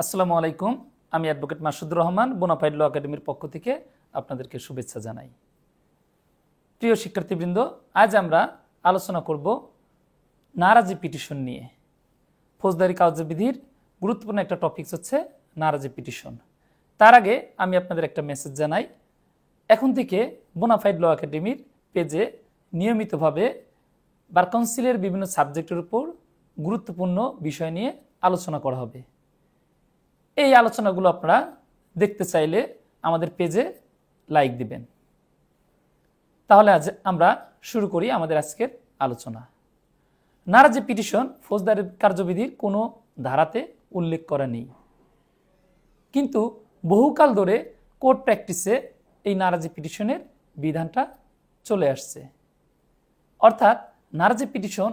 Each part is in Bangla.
আসসালামু আলাইকুম। আমি অ্যাডভোকেট মাসুদুর রহমান বোনাফাইড ল একাডেমির পক্ষ থেকে আপনাদেরকে শুভেচ্ছা জানাই। প্রিয় শিক্ষার্থীবৃন্দ, আজ আমরা আলোচনা করব নারাজি পিটিশন নিয়ে। ফৌজদারি কার্যবিধির গুরুত্বপূর্ণ একটা টপিকস হচ্ছে নারাজি পিটিশন। তার আগে আমি আপনাদের একটা মেসেজ জানাই। এখন থেকে বোনাফাইড ল একাডেমির পেজে নিয়মিতভাবে বার কাউন্সিলের বিভিন্ন সাবজেক্টের উপর গুরুত্বপূর্ণ বিষয় নিয়ে আলোচনা করা হবে। এই আলোচনাগুলো আপনারা দেখতে চাইলে আমাদের পেজে লাইক দিবেন। তাহলে আজ আমরা শুরু করি আমাদের আজকের আলোচনা। নারাজি পিটিশন ফৌজদারি কার্যবিধির কোনো ধারাতে উল্লেখ করা নেই, কিন্তু বহুকাল ধরে কোর্ট প্র্যাকটিসে এই নারাজি পিটিশনের বিধানটা চলে আসছে। অর্থাৎ নারাজি পিটিশন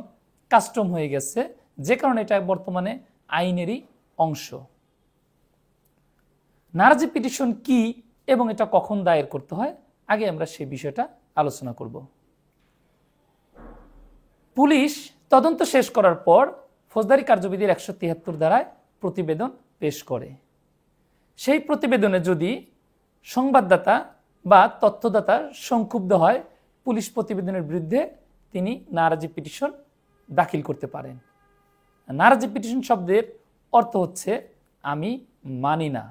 কাস্টম হয়ে গেছে, যে কারণে এটা বর্তমানে আইনেরই অংশ। নারাজি পিটিশন কি এবং এটা কখন দায়ের করতে হয়, আগে আমরা সেই বিষয়টা আলোচনা করব। পুলিশ তদন্ত শেষ করার পর ফৌজদারি কার্যবিধির 173 ধারায় প্রতিবেদন পেশ করে। সেই প্রতিবেদনে যদি সংবাদদাতা বা তথ্যদাতা সংক্ষুব্ধ হয়, পুলিশ প্রতিবেদনের বিরুদ্ধে তিনি নারাজি পিটিশন দাখিল করতে পারেন। নারাজি পিটিশন শব্দের অর্থ হচ্ছে আমি মানি না।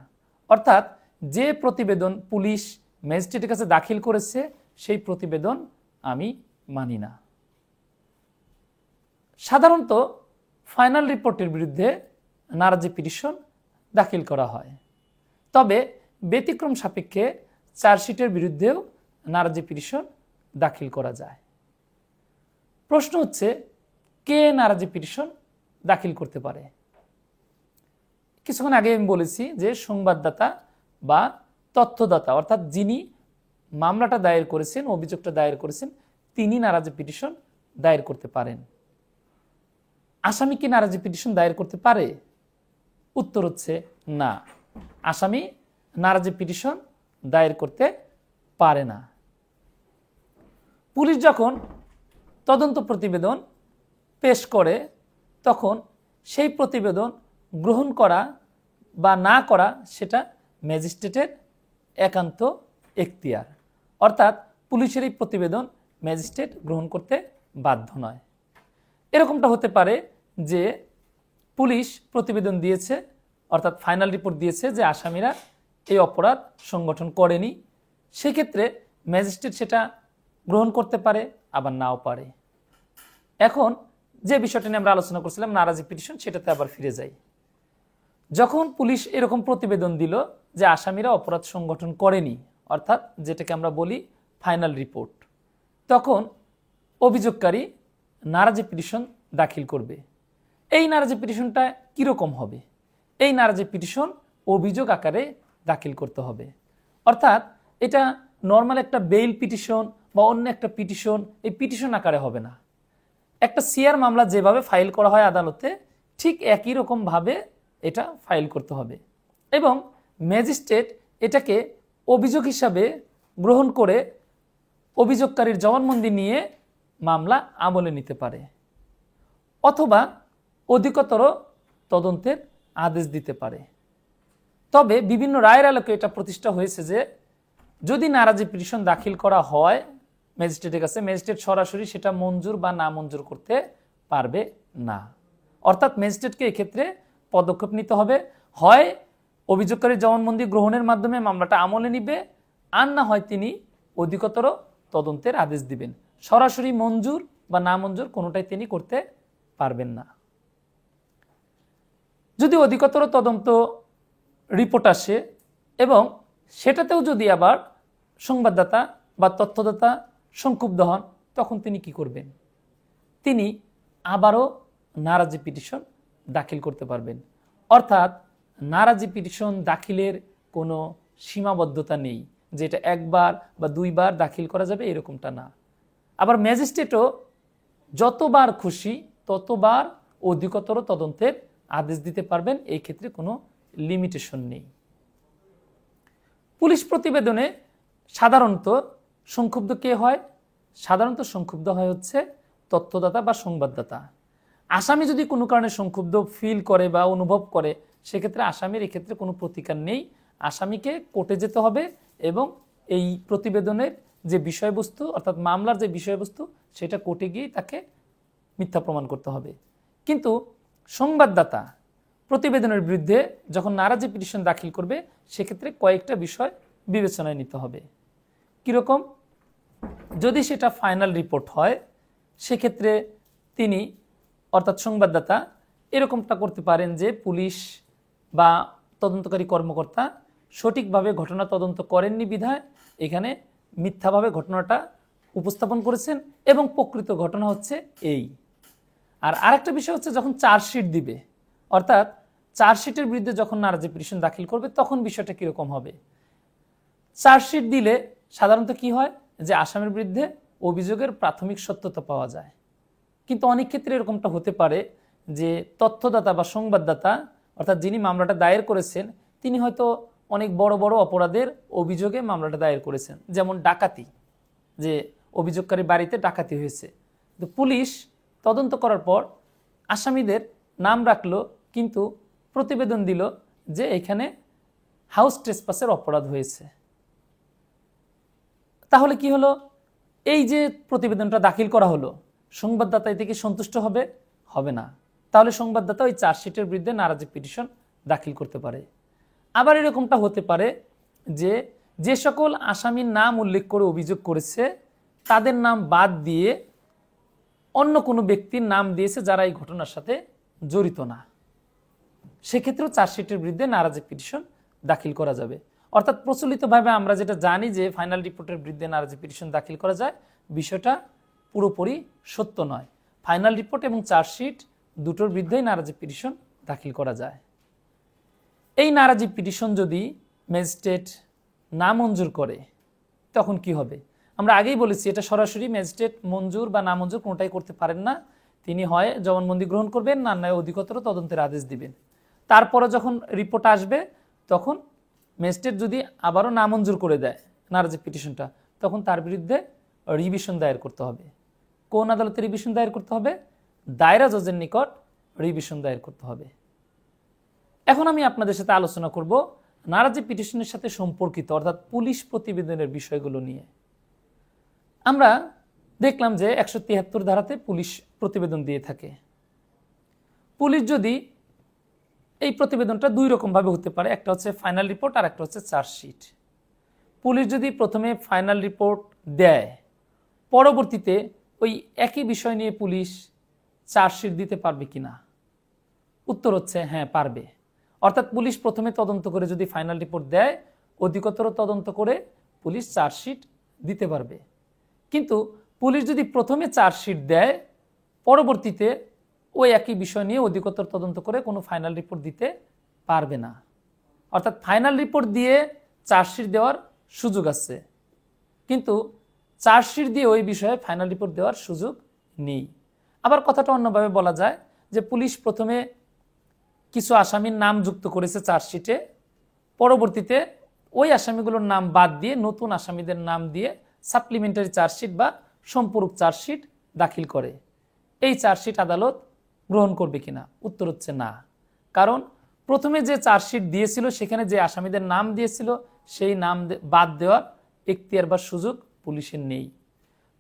অর্থাৎ যে প্রতিবেদন পুলিশ ম্যাজিস্ট্রেটের কাছে দাখিল করেছে সেই প্রতিবেদন আমি মানি না। সাধারণত ফাইনাল রিপোর্টের বিরুদ্ধে নারাজি পিটিশন দাখিল করা হয়, তবে ব্যতিক্রম সাপেক্ষে চার্জশিটের বিরুদ্ধেও নারাজি পিটিশন দাখিল করা যায়। প্রশ্ন হচ্ছে, কে নারাজি পিটিশন দাখিল করতে পারে? কিছুক্ষণ আগে আমি বলেছি যে সংবাদদাতা বা তথ্যদাতা, অর্থাৎ যিনি মামলাটা দায়ের করেছেন, অভিযোগটা দায়ের করেছেন, তিনি নারাজি পিটিশন দায়ের করতে পারেন। আসামি কি নারাজি পিটিশন দায়ের করতে পারে? উত্তর হচ্ছে না, আসামি নারাজি পিটিশন দায়ের করতে পারে না। পুলিশ যখন তদন্ত প্রতিবেদন পেশ করে, তখন সেই প্রতিবেদন গ্রহণ করা বা না করা সেটা ম্যাজিস্ট্রেটের একান্ত এখতিয়ার। অর্থাৎ পুলিশের এই প্রতিবেদন ম্যাজিস্ট্রেট গ্রহণ করতে বাধ্য নয়। এরকমটা হতে পারে যে পুলিশ প্রতিবেদন দিয়েছে, অর্থাৎ ফাইনাল রিপোর্ট দিয়েছে যে আসামিরা এই অপরাধ সংগঠন করেনি। সেক্ষেত্রে ম্যাজিস্ট্রেট সেটা গ্রহণ করতে পারে, আবার নাও পারে। এখন যে বিষয়টা নিয়ে আমরা আলোচনা করছিলাম নারাজি পিটিশন, সেটাতে আবার ফিরে যাই। যখন পুলিশ এরকম প্রতিবেদন দিল যে আসামিরা অপরাধ সংগঠন করেনি, অর্থাৎ যেটাকে আমরা বলি ফাইনাল রিপোর্ট, তখন অভিযোগকারী নারাজি পিটিশন দাখিল করবে। এই নারাজি পিটিশনটা কীরকম হবে? এই নারাজি পিটিশন অভিযোগ আকারে দাখিল করতে হবে। অর্থাৎ এটা নর্মাল একটা বেইল পিটিশন বা অন্য একটা পিটিশন, এই পিটিশন আকারে হবে না। একটা সিআর মামলা যেভাবে ফাইল করা হয় আদালতে, ঠিক একই রকমভাবে এটা ফাইল করতে হবে এবং ম্যাজিস্ট্রেট এটাকে অভিযোগ হিসাবে গ্রহণ করে অভিযোগকারীর জবানবন্দি নিয়ে মামলা আমলে নিতে পারে, অথবা অধিকতর তদন্তের আদেশ দিতে পারে। তবে বিভিন্ন রায়ের আলোকে এটা প্রতিষ্ঠা হয়েছে যে যদি নারাজি পিটিশন দাখিল করা হয় ম্যাজিস্ট্রেটের কাছে, ম্যাজিস্ট্রেট সরাসরি সেটা মঞ্জুর বা না মঞ্জুর করতে পারবে না। অর্থাৎ ম্যাজিস্ট্রেটকে এক্ষেত্রে পদক্ষেপ নিতে হবে। হয় অভিযোগকারীর জবানবন্দি গ্রহণের মাধ্যমে মামলাটা আমলে নিবে, আর না হয় তিনি অধিকতর তদন্তের আদেশ দিবেন। সরাসরি মঞ্জুর বা না মঞ্জুর কোনোটাই তিনি করতে পারবেন না। যদি অধিকতর তদন্ত রিপোর্ট আসে এবং সেটাতেও যদি আবার সংবাদদাতা বা তথ্যদাতা সংক্ষুব্ধ হন, তখন তিনি কি করবেন? তিনি আবারও নারাজি পিটিশন দাখিল করতে পারবেন। অর্থাৎ নারাজি পিটিশন দাখিলের কোনো সীমাবদ্ধতা নেই, যেটা একবার বা দুইবার দাখিল করা যাবে এরকমটা না। আবার ম্যাজিস্ট্রেটও যতবার খুশি ততবার অধিকতর তদন্তের আদেশ দিতে পারবেন, এই ক্ষেত্রে কোনো লিমিটেশন নেই। পুলিশ প্রতিবেদনে সাধারণত সংক্ষুব্ধ কে হয়? সাধারণত সংক্ষুব্ধ হয় হচ্ছে তথ্যদাতা বা সংবাদদাতা। আসামি যদি কোনো কারণে সংক্ষুব্ধ ফিল করে বা অনুভব করে, সেক্ষেত্রে আসামির এক্ষেত্রে কোনো প্রতিকার নেই, আসামিকে কোর্টে যেতে হবে এবং এই প্রতিবেদনের যে বিষয়বস্তু অর্থাৎ মামলার যে বিষয়বস্তু সেটা কোর্টে গিয়ে তাকে মিথ্যা প্রমাণ করতে হবে। কিন্তু সংবাদদাতা প্রতিবেদনের বিরুদ্ধে যখন নারাজি পিটিশন দাখিল করবে সেক্ষেত্রে কয়েকটা বিষয় বিবেচনায় নিতে হবে। কীরকম? যদি সেটা ফাইনাল রিপোর্ট হয় সেক্ষেত্রে তিনি অর্থাৎ সংবাদদাতা এরকমটা করতে পারেন যে পুলিশ বা তদন্তকারী কর্মকর্তা সঠিকভাবে ঘটনা তদন্ত করেননি বিধায় এখানে মিথ্যাভাবে ঘটনাটা উপস্থাপন করেছেন এবং প্রকৃত ঘটনা হচ্ছে এই। আর আরেকটা বিষয় হচ্ছে যখন চার্জশিট দিবে অর্থাৎ চার্জশিটের বিরুদ্ধে যখন নারাজি পিটিশন দাখিল করবে তখন বিষয়টা কীরকম হবে? চার্জশিট দিলে সাধারণত কি হয় যে আসামির বিরুদ্ধে অভিযোগের প্রাথমিক সত্যতা পাওয়া যায়, কিন্তু অনেক ক্ষেত্রে এরকমটা হতে পারে যে তথ্যদাতা বা সংবাদদাতা অর্থাৎ যিনি মামলাটা দায়ের করেছেন তিনি হয়তো অনেক বড় বড় অপরাধের অভিযোগে মামলাটা দায়ের করেছেন, যেমন ডাকাতি, যে অভিযোগকারী বাড়িতে ডাকাতি হয়েছে, তো পুলিশ তদন্ত করার পর আসামিদের নাম রাখলো কিন্তু প্রতিবেদন দিল যে এখানে হাউস ট্রেসপাসের অপরাধ হয়েছে। তাহলে কি হলো? এই যে প্রতিবেদনটা দাখিল করা হলো সংবাদদাতা এতে কি সন্তুষ্ট হবে? হবে না। তাহলে সংবাদদাতা ওই চার্জশিটের বিরুদ্ধে নারাজি পিটিশন দাখিল করতে পারে। আবার এরকমটা হতে পারে যে যে সকল আসামির নাম উল্লেখ করে অভিযোগ করেছে তাদের নাম বাদ দিয়ে অন্য কোনো ব্যক্তির নাম দিয়েছে যারা এই ঘটনার সাথে জড়িত না, সেক্ষেত্রেও চার্জশিটের বিরুদ্ধে নারাজি পিটিশন দাখিল করা যাবে। অর্থাৎ প্রচলিতভাবে আমরা যেটা জানি যে ফাইনাল রিপোর্টের বিরুদ্ধে নারাজি পিটিশন দাখিল করা যায়, বিষয়টা পুরোপুরি সত্য নয়। ফাইনাল রিপোর্ট এবং চার্জশিট দুটোর বিরুদ্ধেই নারাজি পিটিশন দাখিল করা যায়। এই নারাজি পিটিশন যদি ম্যাজিস্ট্রেট না মঞ্জুর করে তখন কি হবে? আমরা আগেই বলেছি এটা সরাসরি ম্যাজিস্ট্রেট মঞ্জুর বা না মঞ্জুর কোনোটাই করতে পারেন না। তিনি হয় জবানবন্দি গ্রহণ করবেন না নয় অধিকতর তদন্তের আদেশ দিবেন। তারপরে যখন রিপোর্ট আসবে তখন ম্যাজিস্ট্রেট যদি আবারও নামঞ্জুর করে দেয় নারাজি পিটিশনটা, তখন তার বিরুদ্ধে রিভিশন দায়ের করতে হবে। কোন আদালতে রিভিশন দায়ের করতে হবে? দায়রা জজের নিকট রিভিশন দায়ের করতে হবে। এখন আমি আপনাদের সাথে আলোচনা করব নারাজি পিটিশনের সাথে সম্পর্কিত অর্থাৎ পুলিশ প্রতিবেদনের বিষয়গুলো নিয়ে। আমরা দেখলাম যে 173 ধারাতে পুলিশ প্রতিবেদন দিয়ে থাকে। পুলিশ যদি এই প্রতিবেদনটা দুই রকমভাবে হতে পারে, একটা হচ্ছে ফাইনাল রিপোর্ট আর একটা হচ্ছে চার্জশিট। পুলিশ যদি প্রথমে ফাইনাল রিপোর্ট দেয়, পরবর্তীতে ওই একই বিষয় নিয়ে পুলিশ চার্জশিট দিতে পারবে কিনা? উত্তর হচ্ছে হ্যাঁ, পারবে। অর্থাৎ পুলিশ প্রথমে তদন্ত করে যদি ফাইনাল রিপোর্ট দেয়, অধিকতর তদন্ত করে পুলিশ চার্জশিট দিতে পারবে। কিন্তু পুলিশ যদি প্রথমে চার্জশিট দেয়, পরবর্তীতে ওই একই বিষয় নিয়ে অধিকতর তদন্ত করে কোনো ফাইনাল রিপোর্ট দিতে পারবে না। অর্থাৎ ফাইনাল রিপোর্ট দিয়ে চার্জশিট দেওয়ার সুযোগ আছে, কিন্তু চার্জশিট দিয়ে ওই বিষয়ে ফাইনাল রিপোর্ট দেওয়ার সুযোগ নেই। আবার কথাটা অন্যভাবে বলা যায় যে পুলিশ প্রথমে কিছু আসামির নাম যুক্ত করেছে চার্জশিটে, পরবর্তীতে ওই আসামিগুলোর নাম বাদ দিয়ে নতুন আসামিদের নাম দিয়ে সাপ্লিমেন্টারি চার্জশিট বা সম্পূরক চার্জশিট দাখিল করে। এই চার্জশিট আদালত গ্রহণ করবে কিনা? উত্তর হচ্ছে না। কারণ প্রথমে যে চার্জশিট দিয়েছিল সেখানে যে আসামিদের নাম দিয়েছিল সেই নাম বাদ দেওয়ার এখতিয়ার বা সুযোগ পুলিশের নেই।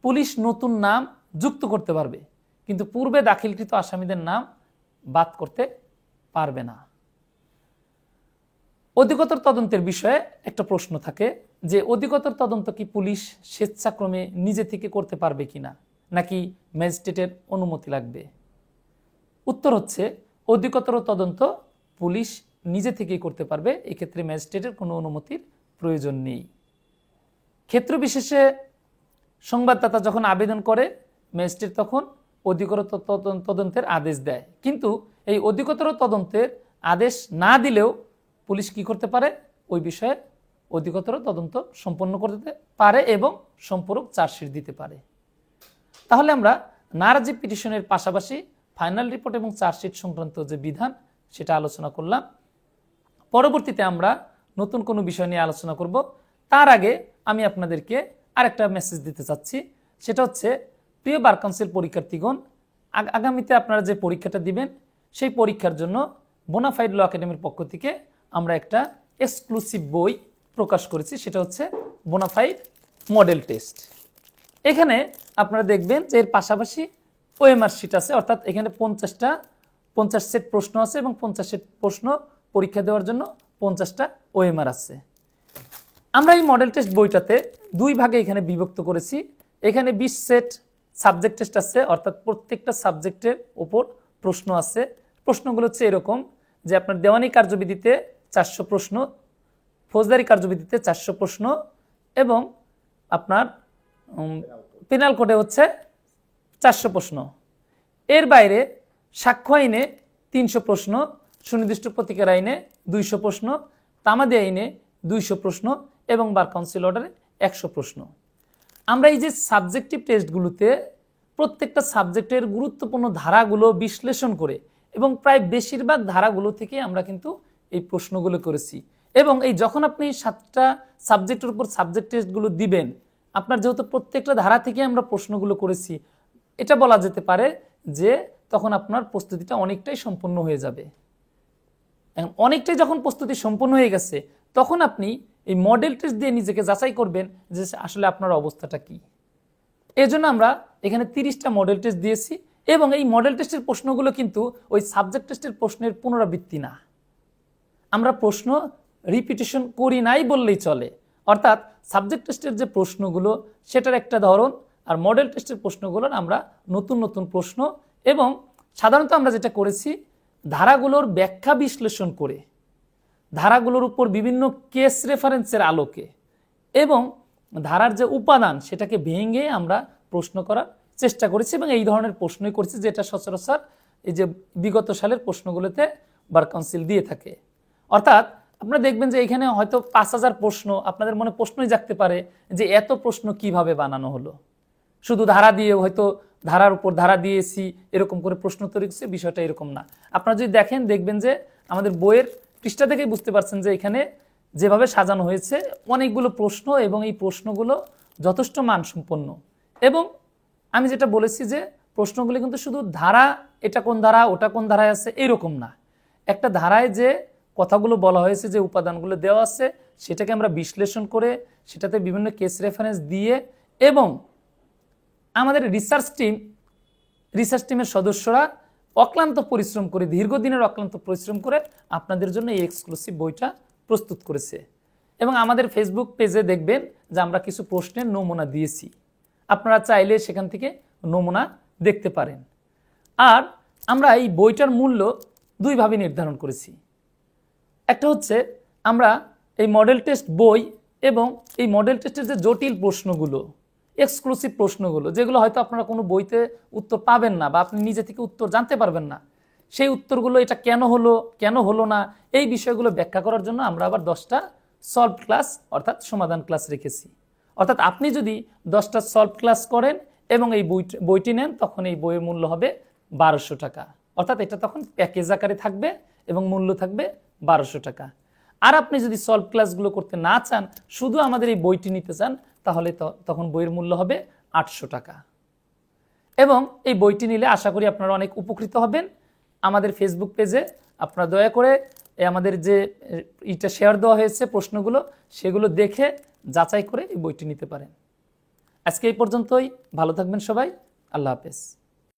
পুলিশ নতুন নাম যুক্ত করতে পারবে, কিন্তু পূর্বে দাখিলকৃত আসামিদের নাম বাদ করতে পারবে না। অধিকতর তদন্তের বিষয়ে একটা প্রশ্ন থাকে যে অধিকতর তদন্ত কি পুলিশ স্বেচ্ছাক্রমে নিজে থেকে করতে পারবে কিনা, নাকি ম্যাজিস্ট্রেটের অনুমতি লাগবে? উত্তর হচ্ছে অধিকতর তদন্ত পুলিশ নিজে থেকেই করতে পারবে, এক্ষেত্রে ম্যাজিস্ট্রেটের কোনো অনুমতির প্রয়োজন নেই। ক্ষেত্র বিশেষে সংবাদদাতা যখন আবেদন করে ম্যাজিস্ট্রেট তখন অধিকতর তদন্তের আদেশ দেয়, কিন্তু এই অধিকতর তদন্তের আদেশ না দিলেও পুলিশ কি করতে পারে? ওই বিষয়ে অধিকতর তদন্ত সম্পন্ন করতে পারে এবং সম্পূরক চার্জশিট দিতে পারে। তাহলে আমরা নারাজি পিটিশনের পাশাপাশি ফাইনাল রিপোর্ট এবং চার্জশিট সংক্রান্ত যে বিধান সেটা আলোচনা করলাম। পরবর্তীতে আমরা নতুন কোনো বিষয় নিয়ে আলোচনা করব। তার আগে আমি আপনাদেরকে আরেকটা মেসেজ দিতে চাচ্ছি, সেটা হচ্ছে প্রিয় বার কাউন্সিল পরীক্ষার্থীগণ, আগামীতে আপনারা যে পরীক্ষাটা দিবেন সেই পরীক্ষার জন্য বোনাফাইড ল একাডেমির পক্ষ থেকে আমরা একটা এক্সক্লুসিভ বই প্রকাশ করেছি, সেটা হচ্ছে বোনাফাইড মডেল টেস্ট। এখানে আপনারা দেখবেন যে এর পাশাপাশি ওএমআর শিট আছে, অর্থাৎ এখানে 50 সেট প্রশ্ন আছে এবং 50 সেট প্রশ্ন পরীক্ষা দেওয়ার জন্য 50টা ওএমআর আছে। আমরা এই মডেল টেস্ট বইটাতে দুই ভাগে এখানে বিভক্ত করেছি। এখানে 20 সেট সাবজেক্ট টেস্ট আছে, অর্থাৎ প্রত্যেকটা সাবজেক্টের উপর প্রশ্ন আছে। প্রশ্নগুলো হচ্ছে এরকম যে আপনার দেওয়ানি কার্যবিধিতে 400 প্রশ্ন, ফৌজদারি কার্যবিধিতে 400 প্রশ্ন এবং আপনার পেনাল কোডে হচ্ছে 400 প্রশ্ন। এর বাইরে সাক্ষ্য আইনে 300 প্রশ্ন, সুনির্দিষ্ট প্রতিকার আইনে 200 প্রশ্ন, তামাদি আইনে 200 প্রশ্ন এবং বার কাউন্সিল অর্ডারে 100 প্রশ্ন। আমরা এই যে সাবজেক্টিভ টেস্টগুলোতে প্রত্যেকটা সাবজেক্টের গুরুত্বপূর্ণ ধারাগুলো বিশ্লেষণ করে এবং প্রায় বেশিরভাগ ধারাগুলো থেকে আমরা কিন্তু এই প্রশ্নগুলো করেছি। এবং এই যখন আপনি 7টা সাবজেক্টের উপর সাবজেক্ট টেস্টগুলো দিবেন, আপনার যেহেতু প্রত্যেকটা ধারা থেকে আমরা প্রশ্নগুলো করেছি, এটা বলা যেতে পারে যে তখন আপনার প্রস্তুতিটা অনেকটাই সম্পূর্ণ হয়ে যাবে। অনেকটাই যখন প্রস্তুতি সম্পূর্ণ হয়ে গেছে, তখন আপনি এই মডেল টেস্ট দিয়ে নিজেকে যাচাই করবেন যে আসলে আপনার অবস্থাটা কি। এই জন্য আমরা এখানে 30টা মডেল টেস্ট দিয়েছি এবং এই মডেল টেস্টের প্রশ্নগুলো কিন্তু ওই সাবজেক্ট টেস্টের প্রশ্নের পুনরাবৃত্তি না। আমরা প্রশ্ন রিপিটেশন করি নাই বললেই চলে, অর্থাৎ সাবজেক্ট টেস্টের যে প্রশ্নগুলো সেটার একটা ধরন, আর মডেল টেস্টের প্রশ্নগুলোর আমরা নতুন নতুন প্রশ্ন এবং সাধারণত আমরা যেটা করেছি ধারাগুলোর ব্যাখ্যা বিশ্লেষণ করে, ধারাগুলোর উপর বিভিন্ন কেস রেফারেন্সের আলোকে এবং ধারার যে উপাদান সেটাকে ভেঙে আমরা প্রশ্ন করার চেষ্টা করেছি এবং এই ধরনের প্রশ্নই করেছি যেটা সচরাচর এই যে বিগত সালের প্রশ্নগুলোতে বার কাউন্সিল দিয়ে থাকে। অর্থাৎ আপনারা দেখবেন যে এখানে হয়তো 5000 প্রশ্ন, আপনাদের মনে প্রশ্নই জাগতে পারে যে এত প্রশ্ন কিভাবে বানানো হলো, শুধু ধারা দিয়ে হয়তো ধারার উপর ধারা দিয়েছি এরকম করে প্রশ্ন তৈরি করছে, বিষয়টা এরকম না। আপনারা যদি দেখবেন যে আমাদের বইয়ের পৃষ্ঠা থেকেই বুঝতে পারছেন যে এখানে যেভাবে সাজানো হয়েছে অনেকগুলো প্রশ্ন এবং এই প্রশ্নগুলো যথেষ্ট মানসম্পন্ন। এবং আমি যেটা বলেছি যে প্রশ্নগুলি কিন্তু শুধু ধারা, এটা কোন ধারা ওটা কোন ধারায় আছে এরকম না, একটা ধারায় যে কথাগুলো বলা হয়েছে, যে উপাদানগুলো দেওয়া আছে সেটাকে আমরা বিশ্লেষণ করে সেটাতে বিভিন্ন কেস রেফারেন্স দিয়ে এবং আমাদের রিসার্চ টিমের সদস্যরা অক্লান্ত পরিশ্রম করে, দীর্ঘদিনের অক্লান্ত পরিশ্রম করে আপনাদের জন্য এই এক্সক্লুসিভ বইটা প্রস্তুত করেছে। এবং আমাদের ফেসবুক পেজে দেখবেন যে আমরা কিছু প্রশ্নের নমুনা দিয়েছি, আপনারা চাইলে সেখান থেকে নমুনা দেখতে পারেন। আর আমরা এই বইটার মূল্য দুইভাবে নির্ধারণ করেছি। একটা হচ্ছে আমরা এই মডেল টেস্ট বই এবং এই মডেল টেস্টের যে জটিল প্রশ্নগুলো, এক্সক্লুসিভ প্রশ্নগুলো, যেগুলো হয়তো আপনারা কোনো বইতে উত্তর পাবেন না বা আপনি নিজে থেকে উত্তর জানতে পারবেন না, সেই উত্তরগুলো এটা কেন হলো না এই বিষয়গুলো ব্যাখ্যা করার জন্য আমরা আবার 10টা সলভ ক্লাস অর্থাৎ সমাধান ক্লাস রেখেছি। অর্থাৎ আপনি যদি 10টা সলভ ক্লাস করেন এবং এই বইটি নেন, তখন এই বইয়ের মূল্য হবে 1200 টাকা। অর্থাৎ এটা তখন প্যাকেজ আকারে থাকবে এবং মূল্য থাকবে 1200 টাকা। আর আপনি যদি সলভ ক্লাসগুলো করতে না চান, শুধু আমাদের এই বইটি নিতে চান, তাহলে তখন বইয়ের মূল্য হবে 800 টাকা। এবং এই বইটি নিলে আশা করি আপনারা অনেক উপকৃত হবেন। আমাদের ফেসবুক পেজে আপনারা দয়া করে আমাদের যে এটা শেয়ার দেওয়া হয়েছে প্রশ্নগুলো, সেগুলো দেখে যাচাই করে এই বইটি নিতে পারেন। আজকে এই পর্যন্তই, ভালো থাকবেন সবাই, আল্লাহ হাফেজ।